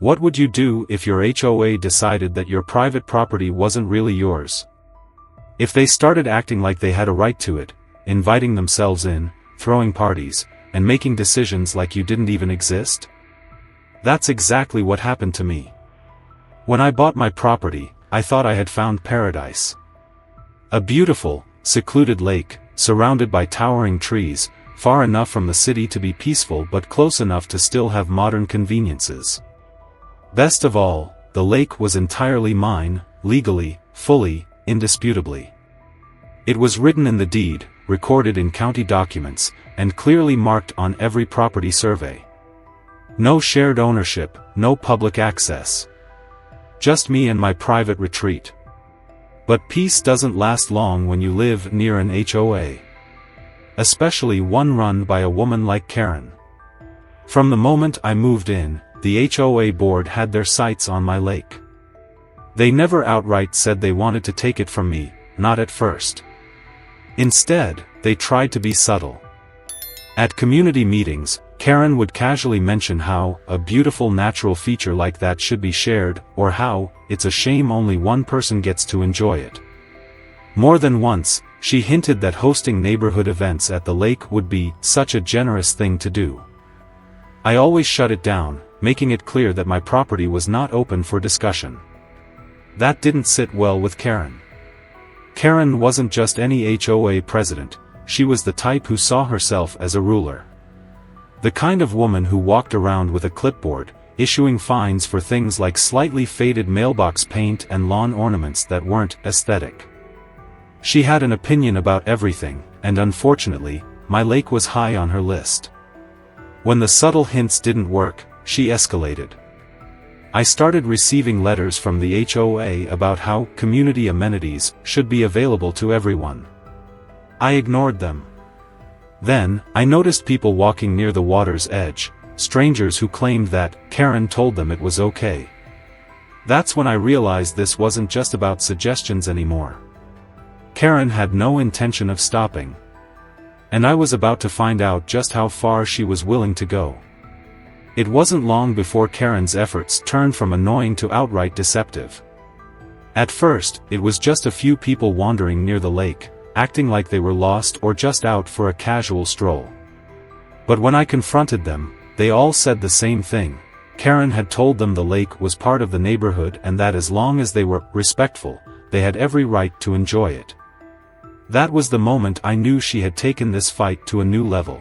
What would you do if your HOA decided that your private property wasn't really yours? If they started acting like they had a right to it, inviting themselves in, throwing parties, and making decisions like you didn't even exist? That's exactly what happened to me. When I bought my property, I thought I had found paradise. A beautiful, secluded lake, surrounded by towering trees, far enough from the city to be peaceful but close enough to still have modern conveniences. Best of all, the lake was entirely mine, legally, fully, indisputably. It was written in the deed, recorded in county documents, and clearly marked on every property survey. No shared ownership, no public access. Just me and my private retreat. But peace doesn't last long when you live near an HOA. Especially one run by a woman like Karen. From the moment I moved in, the HOA board had their sights on my lake. They never outright said they wanted to take it from me, not at first. Instead, they tried to be subtle. At community meetings, Karen would casually mention how a beautiful natural feature like that should be shared, or how it's a shame only one person gets to enjoy it. More than once, she hinted that hosting neighborhood events at the lake would be such a generous thing to do. I always shut it down, making it clear that my property was not open for discussion. That didn't sit well with Karen. Karen wasn't just any HOA president, she was the type who saw herself as a ruler. The kind of woman who walked around with a clipboard, issuing fines for things like slightly faded mailbox paint and lawn ornaments that weren't aesthetic. She had an opinion about everything, and unfortunately, my lake was high on her list. When the subtle hints didn't work, she escalated. I started receiving letters from the HOA about how community amenities should be available to everyone. I ignored them. Then, I noticed people walking near the water's edge, strangers who claimed that Karen told them it was okay. That's when I realized this wasn't just about suggestions anymore. Karen had no intention of stopping. And I was about to find out just how far she was willing to go. It wasn't long before Karen's efforts turned from annoying to outright deceptive. At first, it was just a few people wandering near the lake, acting like they were lost or just out for a casual stroll. But when I confronted them, they all said the same thing. Karen had told them the lake was part of the neighborhood and that as long as they were respectful, they had every right to enjoy it. That was the moment I knew she had taken this fight to a new level.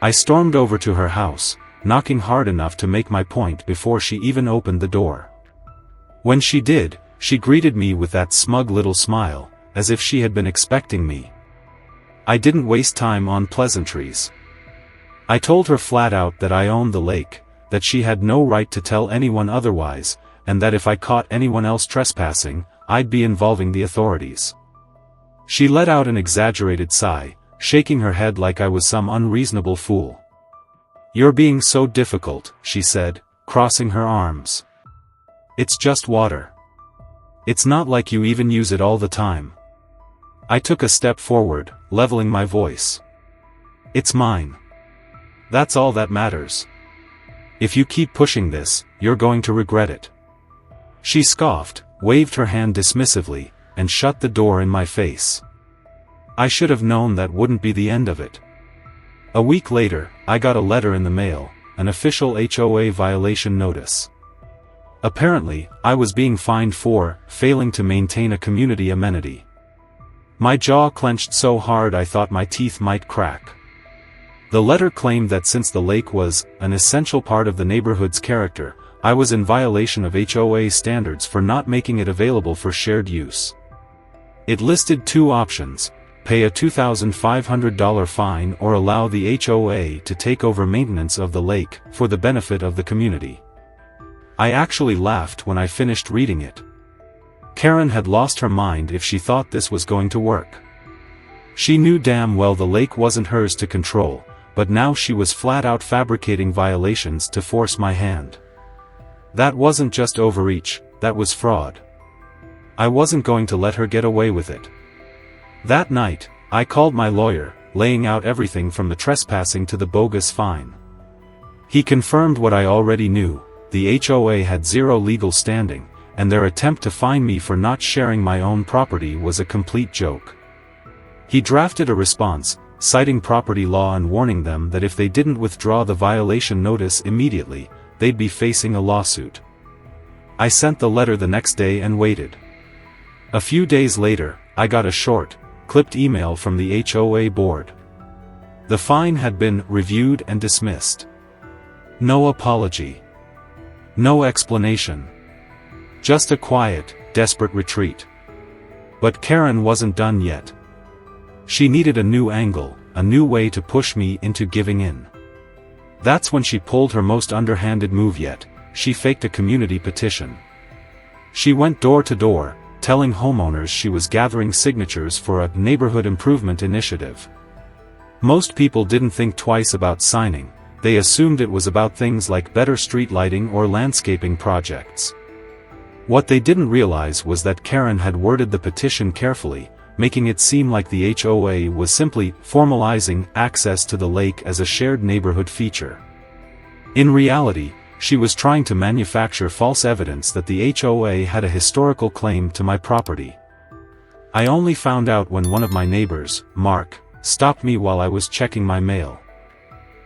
I stormed over to her house, knocking hard enough to make my point before she even opened the door. When she did, she greeted me with that smug little smile, as if she had been expecting me. I didn't waste time on pleasantries. I told her flat out that I owned the lake, that she had no right to tell anyone otherwise, and that if I caught anyone else trespassing, I'd be involving the authorities. She let out an exaggerated sigh, shaking her head like I was some unreasonable fool. "You're being so difficult," she said, crossing her arms. "It's just water. It's not like you even use it all the time." I took a step forward, leveling my voice. "It's mine. That's all that matters. If you keep pushing this, you're going to regret it." She scoffed, waved her hand dismissively, and shut the door in my face. I should have known that wouldn't be the end of it. A week later, I got a letter in the mail, an official HOA violation notice. Apparently, I was being fined for failing to maintain a community amenity. My jaw clenched so hard I thought my teeth might crack. The letter claimed that since the lake was an essential part of the neighborhood's character, I was in violation of HOA standards for not making it available for shared use. It listed two options: pay a $2,500 fine or allow the HOA to take over maintenance of the lake for the benefit of the community. I actually laughed when I finished reading it. Karen had lost her mind if she thought this was going to work. She knew damn well the lake wasn't hers to control, but now she was flat out fabricating violations to force my hand. That wasn't just overreach, that was fraud. I wasn't going to let her get away with it. That night, I called my lawyer, laying out everything from the trespassing to the bogus fine. He confirmed what I already knew: the HOA had zero legal standing, and their attempt to fine me for not sharing my own property was a complete joke. He drafted a response, citing property law and warning them that if they didn't withdraw the violation notice immediately, they'd be facing a lawsuit. I sent the letter the next day and waited. A few days later, I got a short, clipped email from the HOA board. The fine had been reviewed and dismissed. No apology. No explanation. Just a quiet, desperate retreat. But Karen wasn't done yet. She needed a new angle, a new way to push me into giving in. That's when she pulled her most underhanded move yet. She faked a community petition. She went door to door, telling homeowners she was gathering signatures for a neighborhood improvement initiative. Most people didn't think twice about signing. They assumed it was about things like better street lighting or landscaping projects. What they didn't realize was that Karen had worded the petition carefully, making it seem like the HOA was simply formalizing access to the lake as a shared neighborhood feature. In reality, she was trying to manufacture false evidence that the HOA had a historical claim to my property. I only found out when one of my neighbors, Mark, stopped me while I was checking my mail.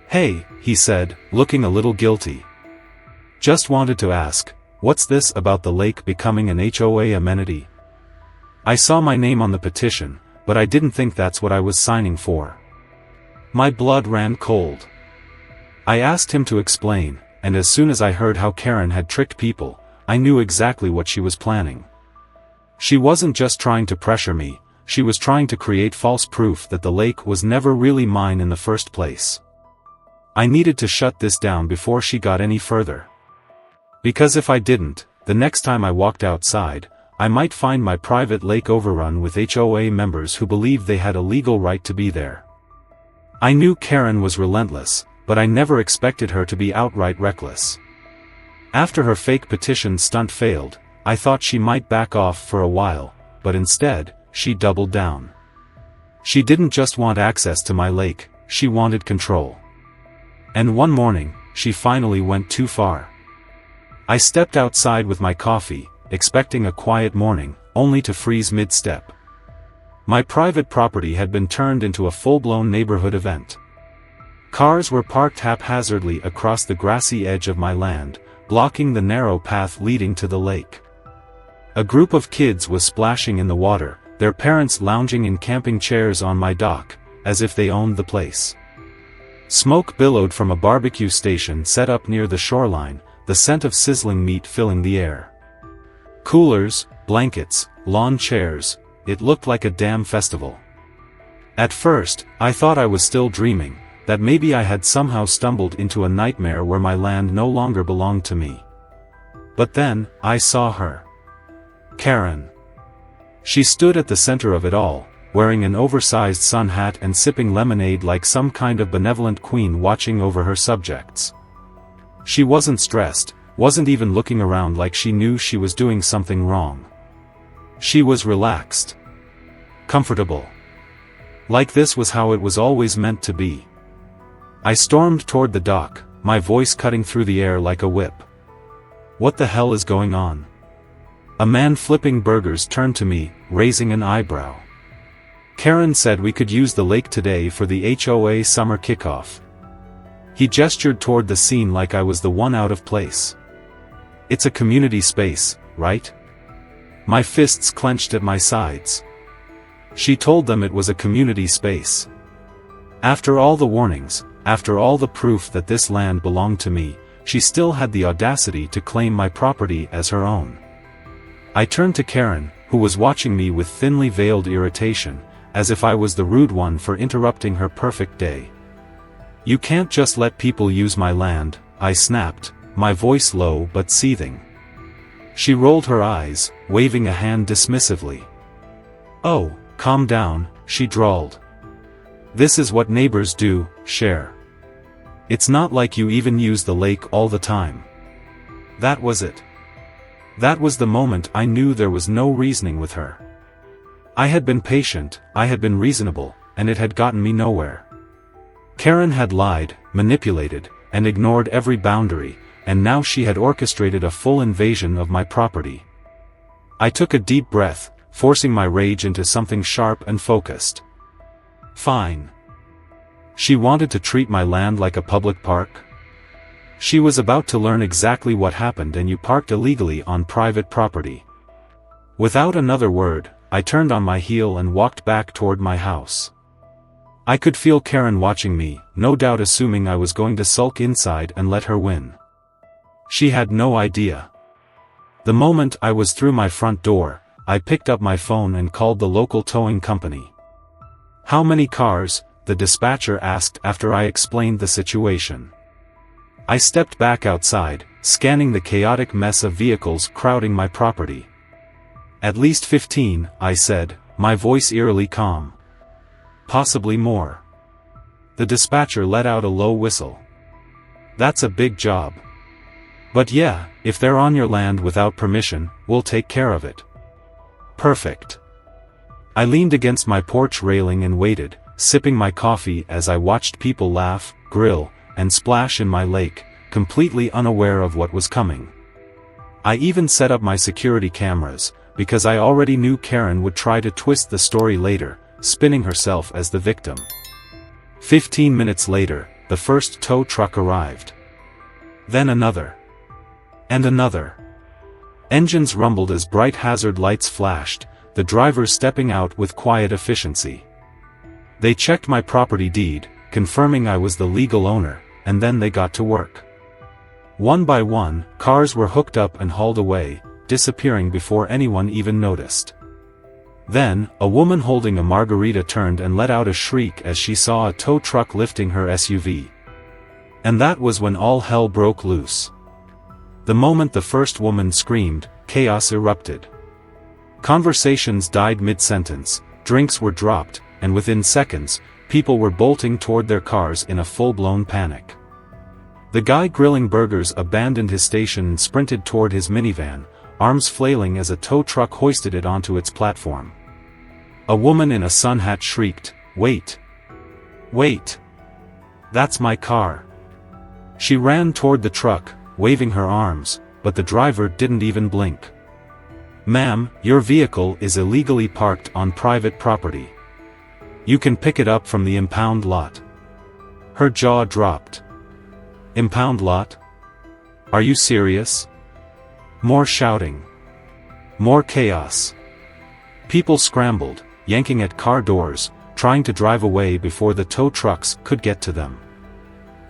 "Hey," he said, looking a little guilty. "Just wanted to ask, what's this about the lake becoming an HOA amenity?" I saw my name on the petition, but I didn't think that's what I was signing for. My blood ran cold. I asked him to explain, and as soon as I heard how Karen had tricked people, I knew exactly what she was planning. She wasn't just trying to pressure me, she was trying to create false proof that the lake was never really mine in the first place. I needed to shut this down before she got any further. Because if I didn't, the next time I walked outside, I might find my private lake overrun with HOA members who believed they had a legal right to be there. I knew Karen was relentless, but I never expected her to be outright reckless. After her fake petition stunt failed, I thought she might back off for a while, but instead, she doubled down. She didn't just want access to my lake, she wanted control. And one morning, she finally went too far. I stepped outside with my coffee, expecting a quiet morning, only to freeze mid-step. My private property had been turned into a full-blown neighborhood event. Cars were parked haphazardly across the grassy edge of my land, blocking the narrow path leading to the lake. A group of kids was splashing in the water, their parents lounging in camping chairs on my dock, as if they owned the place. Smoke billowed from a barbecue station set up near the shoreline, the scent of sizzling meat filling the air. Coolers, blankets, lawn chairs, it looked like a damn festival. At first, I thought I was still dreaming, that maybe I had somehow stumbled into a nightmare where my land no longer belonged to me. But then, I saw her. Karen. She stood at the center of it all, wearing an oversized sun hat and sipping lemonade like some kind of benevolent queen watching over her subjects. She wasn't stressed, wasn't even looking around like she knew she was doing something wrong. She was relaxed. Comfortable. Like this was how it was always meant to be. I stormed toward the dock, my voice cutting through the air like a whip. "What the hell is going on?" A man flipping burgers turned to me, raising an eyebrow. "Karen said we could use the lake today for the HOA summer kickoff." He gestured toward the scene like I was the one out of place. "It's a community space, right?" My fists clenched at my sides. She told them it was a community space. After all the warnings, after all the proof that this land belonged to me, she still had the audacity to claim my property as her own. I turned to Karen, who was watching me with thinly veiled irritation, as if I was the rude one for interrupting her perfect day. "You can't just let people use my land," I snapped, my voice low but seething. She rolled her eyes, waving a hand dismissively. "Oh, calm down," she drawled. "This is what neighbors do, share. It's not like you even use the lake all the time." That was it. That was the moment I knew there was no reasoning with her. I had been patient, I had been reasonable, and it had gotten me nowhere. Karen had lied, manipulated, and ignored every boundary, and now she had orchestrated a full invasion of my property. I took a deep breath, forcing my rage into something sharp and focused. Fine. She wanted to treat my land like a public park? She was about to learn exactly what happened, and you parked illegally on private property. Without another word, I turned on my heel and walked back toward my house. I could feel Karen watching me, no doubt assuming I was going to sulk inside and let her win. She had no idea. The moment I was through my front door, I picked up my phone and called the local towing company. "How many cars?" the dispatcher asked after I explained the situation. I stepped back outside, scanning the chaotic mess of vehicles crowding my property. "At least 15, I said, my voice eerily calm. "Possibly more." The dispatcher let out a low whistle. "That's a big job. But yeah, if they're on your land without permission, we'll take care of it." "Perfect." I leaned against my porch railing and waited, sipping my coffee as I watched people laugh, grill, and splash in my lake, completely unaware of what was coming. I even set up my security cameras, because I already knew Karen would try to twist the story later, spinning herself as the victim. 15 minutes later, the first tow truck arrived. Then another. And another. Engines rumbled as bright hazard lights flashed, the drivers stepping out with quiet efficiency. They checked my property deed, confirming I was the legal owner, and then they got to work. One by one, cars were hooked up and hauled away, disappearing before anyone even noticed. Then, a woman holding a margarita turned and let out a shriek as she saw a tow truck lifting her SUV. And that was when all hell broke loose. The moment the first woman screamed, chaos erupted. Conversations died mid-sentence, drinks were dropped, and within seconds, people were bolting toward their cars in a full-blown panic. The guy grilling burgers abandoned his station and sprinted toward his minivan, arms flailing as a tow truck hoisted it onto its platform. A woman in a sun hat shrieked, "Wait! Wait! That's my car!" She ran toward the truck, waving her arms, but the driver didn't even blink. "Ma'am, your vehicle is illegally parked on private property. You can pick it up from the impound lot." Her jaw dropped. "Impound lot? Are you serious?" More shouting. More chaos. People scrambled, yanking at car doors, trying to drive away before the tow trucks could get to them.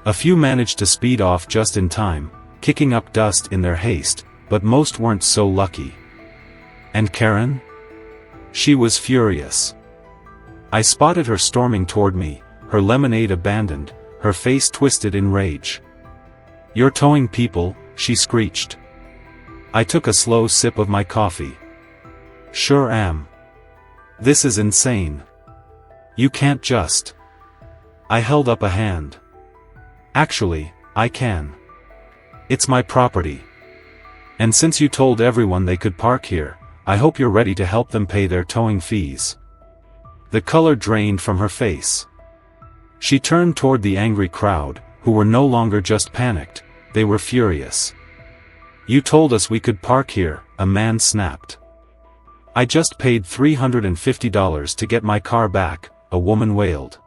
A few managed to speed off just in time, kicking up dust in their haste, but most weren't so lucky. And Karen? She was furious. I spotted her storming toward me, her lemonade abandoned, her face twisted in rage. "You're towing people," she screeched. I took a slow sip of my coffee. "Sure am. This is insane. You can't just..." I held up a hand. "Actually, I can. It's my property. And since you told everyone they could park here, I hope you're ready to help them pay their towing fees." The color drained from her face. She turned toward the angry crowd, who were no longer just panicked, they were furious. "You told us we could park here," a man snapped. "I just paid $350 to get my car back," a woman wailed.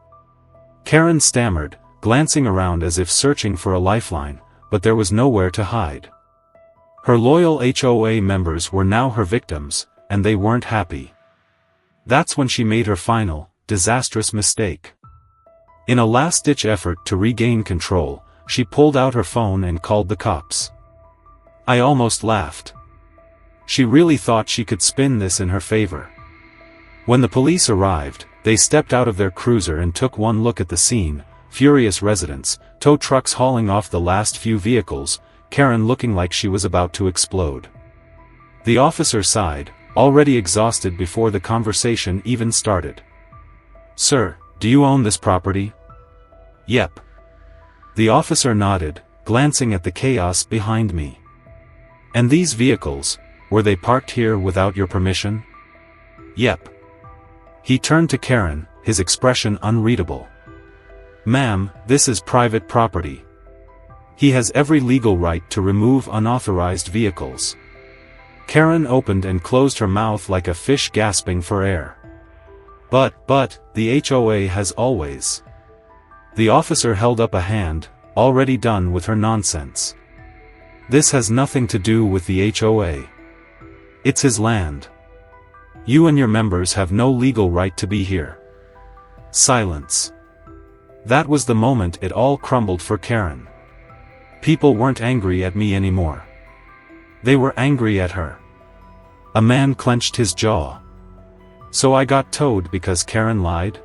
Karen stammered, glancing around as if searching for a lifeline, but there was nowhere to hide. Her loyal HOA members were now her victims, and they weren't happy. That's when she made her final, disastrous mistake. In a last-ditch effort to regain control, she pulled out her phone and called the cops. I almost laughed. She really thought she could spin this in her favor. When the police arrived, they stepped out of their cruiser and took one look at the scene: furious residents, tow trucks hauling off the last few vehicles, Karen looking like she was about to explode. The officer sighed, already exhausted before the conversation even started. "Sir, do you own this property?" "Yep." The officer nodded, glancing at the chaos behind me. "And these vehicles, were they parked here without your permission?" "Yep." He turned to Karen, his expression unreadable. "Ma'am, this is private property. He has every legal right to remove unauthorized vehicles. Karen opened and closed her mouth like a fish gasping for air. But, the HOA has always. The officer held up a hand, already done with her nonsense. This has nothing to do with the HOA. It's his land. You and your members have no legal right to be here. Silence. That was the moment it all crumbled for Karen. People weren't angry at me anymore. They were angry at her. A man clenched his jaw. So I got towed because Karen lied?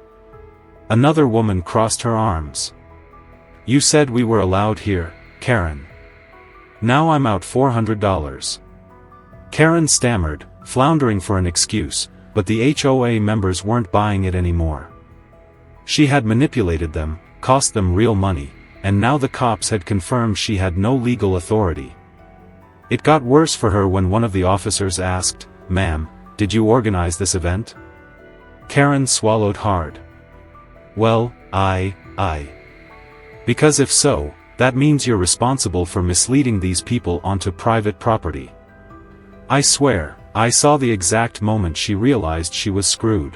Another woman crossed her arms. You said we were allowed here, Karen. Now I'm out $400. Karen stammered, floundering for an excuse, but the HOA members weren't buying it anymore. She had manipulated them, cost them real money, and now the cops had confirmed she had no legal authority. It got worse for her when one of the officers asked, "Ma'am, did you organize this event?" Karen swallowed hard. Well, I. Because if so, that means you're responsible for misleading these people onto private property. I swear, I saw the exact moment she realized she was screwed.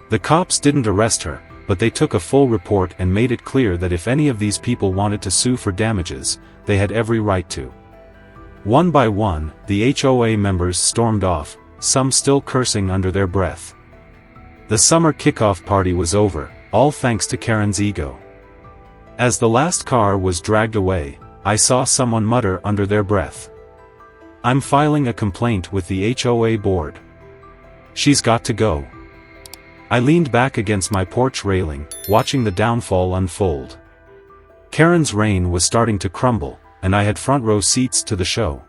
The cops didn't arrest her, but they took a full report and made it clear that if any of these people wanted to sue for damages, they had every right to. One by one, the HOA members stormed off, some still cursing under their breath. The summer kickoff party was over, all thanks to Karen's ego. As the last car was dragged away, I saw someone mutter under their breath, "I'm filing a complaint with the HOA board. She's got to go." I leaned back against my porch railing, watching the downfall unfold. Karen's reign was starting to crumble, and I had front row seats to the show.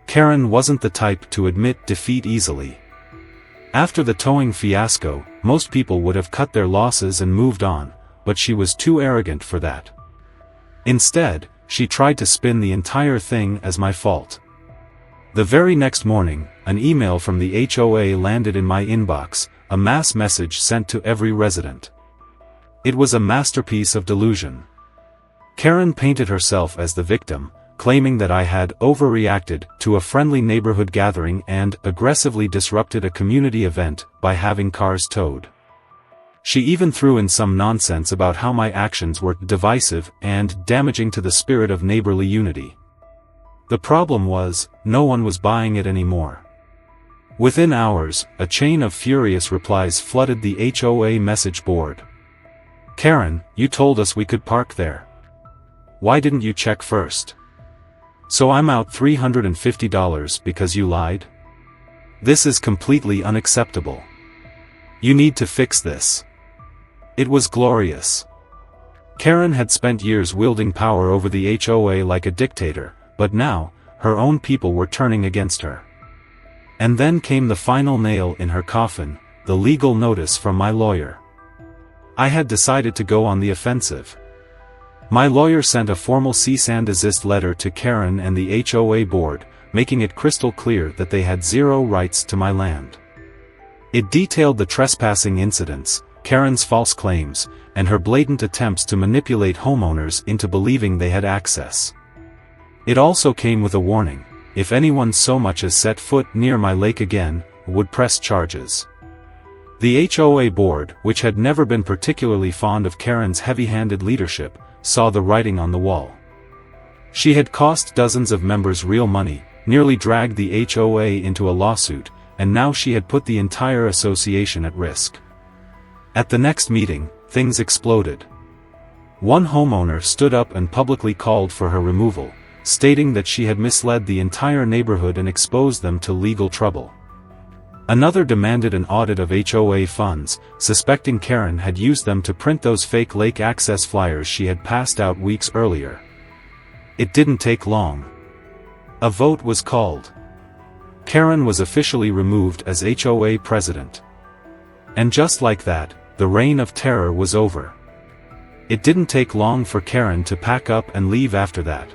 Karen wasn't the type to admit defeat easily. After the towing fiasco, most people would have cut their losses and moved on, but she was too arrogant for that. Instead, she tried to spin the entire thing as my fault. The very next morning, an email from the HOA landed in my inbox, a mass message sent to every resident. It was a masterpiece of delusion. Karen painted herself as the victim, claiming that I had overreacted to a friendly neighborhood gathering and aggressively disrupted a community event by having cars towed. She even threw in some nonsense about how my actions were divisive and damaging to the spirit of neighborly unity. The problem was, no one was buying it anymore. Within hours, a chain of furious replies flooded the HOA message board. "Karen, you told us we could park there. Why didn't you check first? So I'm out $350 because you lied? This is completely unacceptable. You need to fix this." It was glorious. Karen had spent years wielding power over the HOA like a dictator, but now, her own people were turning against her. And then came the final nail in her coffin, the legal notice from my lawyer. I had decided to go on the offensive. My lawyer sent a formal cease and desist letter to Karen and the HOA board, making it crystal clear that they had zero rights to my land. It detailed the trespassing incidents, Karen's false claims, and her blatant attempts to manipulate homeowners into believing they had access. It also came with a warning: if anyone so much as set foot near my lake again, would press charges. The HOA board, which had never been particularly fond of Karen's heavy-handed leadership, saw the writing on the wall. She had cost dozens of members real money, nearly dragged the HOA into a lawsuit, and now she had put the entire association at risk. At the next meeting, things exploded. One homeowner stood up and publicly called for her removal, stating that she had misled the entire neighborhood and exposed them to legal trouble. Another demanded an audit of HOA funds, suspecting Karen had used them to print those fake lake access flyers she had passed out weeks earlier. It didn't take long. A vote was called. Karen was officially removed as HOA president. And just like that, the reign of terror was over. It didn't take long for Karen to pack up and leave after that.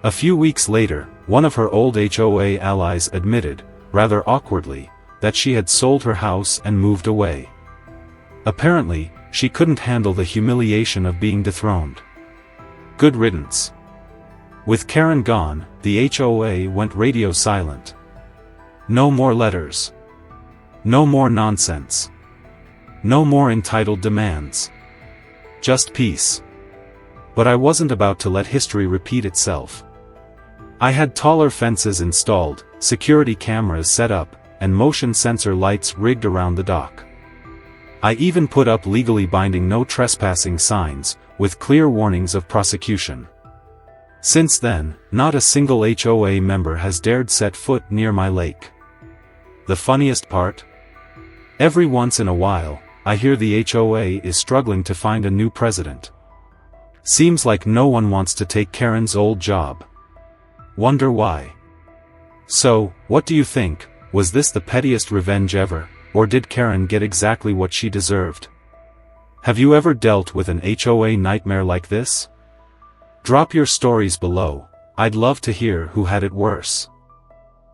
A few weeks later, one of her old HOA allies admitted, rather awkwardly, that she had sold her house and moved away. Apparently, she couldn't handle the humiliation of being dethroned. Good riddance. With Karen gone, the HOA went radio silent. No more letters. No more nonsense. No more entitled demands. Just peace. But I wasn't about to let history repeat itself. I had taller fences installed, security cameras set up, and motion sensor lights rigged around the dock. I even put up legally binding no trespassing signs, with clear warnings of prosecution. Since then, not a single HOA member has dared set foot near my lake. The funniest part? Every once in a while, I hear the HOA is struggling to find a new president. Seems like no one wants to take Karen's old job. Wonder why? So, what do you think? Was this the pettiest revenge ever, or did Karen get exactly what she deserved? Have you ever dealt with an HOA nightmare like this? Drop your stories below. I'd love to hear who had it worse.